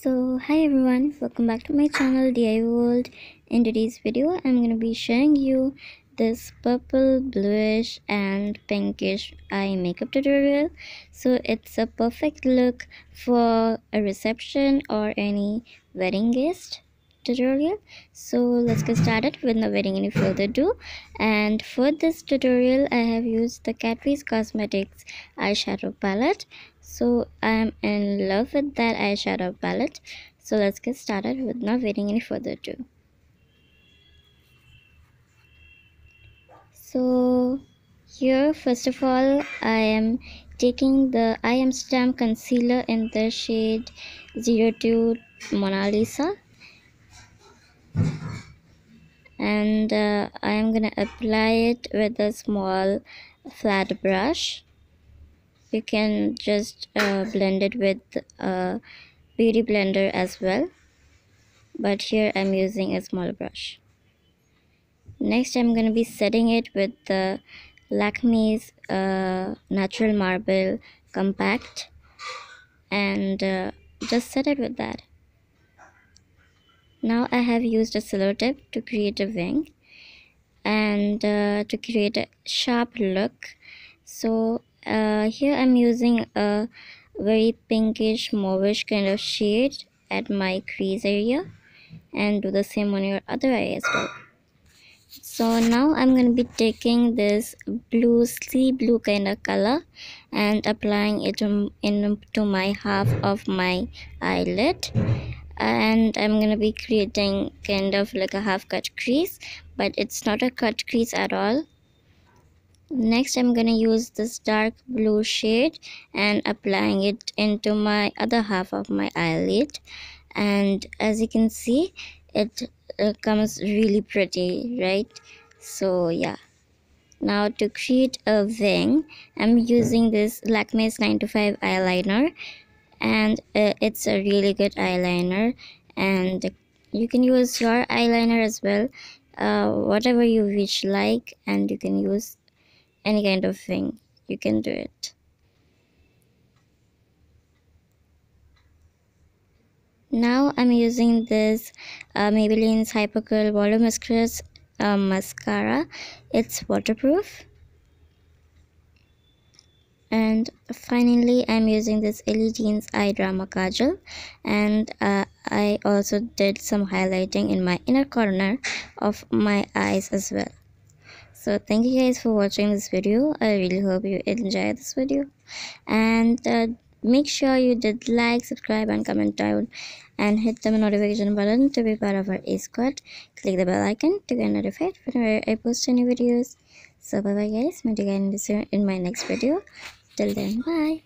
So hi everyone, welcome back to my channel DIY World. In today's video I'm going to be showing you this purple, bluish and pinkish eye makeup tutorial. So it's a perfect look for a reception or any wedding guest tutorial. So let's get started with not waiting any further ado. And for this tutorial I have used the Catrice Cosmetics eyeshadow palette. So I'm in love with that eyeshadow palette. So let's get started with not waiting any further ado. So here first of all I am taking the Amsterdam concealer in the shade 02 Mona Lisa, and I am gonna apply it with a small flat brush. You can just blend it with a beauty blender as well, but here I'm using a small brush. Next I'm going to be setting it with the Lakme's natural marble compact, and just set it with that. Now I have used a silver tip to create a wing and to create a sharp look. So here I'm using a very pinkish mauvish kind of shade at my crease area, and do the same on your other eye as well. So now I'm going to be taking this blue, sea blue kind of color and applying it into my half of my eyelid, and I'm going to be creating kind of like a half cut crease, but it's not a cut crease at all. Next I'm going to use this dark blue shade and applying it into my other half of my eyelid, and as you can see it comes really pretty, right? So yeah, now to create a wing I'm using this Lakme's 9 to 5 eyeliner, and it's a really good eyeliner, and you can use your eyeliner as well, whatever you wish like, and you can use any kind of thing, you can do it. Now I'm using this Maybelline's Hyper Curl Voluminous mascara. It's waterproof. And finally I'm using this Elitine's Eye Drama Kajal, and I also did some highlighting in my inner corner of my eyes as well. So thank you guys for watching this video. I really hope you enjoyed this video, and make sure you did like, subscribe and comment down, and hit the notification button to be part of our A squad. Click the bell icon to get notified whenever I post any videos. So bye bye guys, meet you guys in my next video. Till then, bye.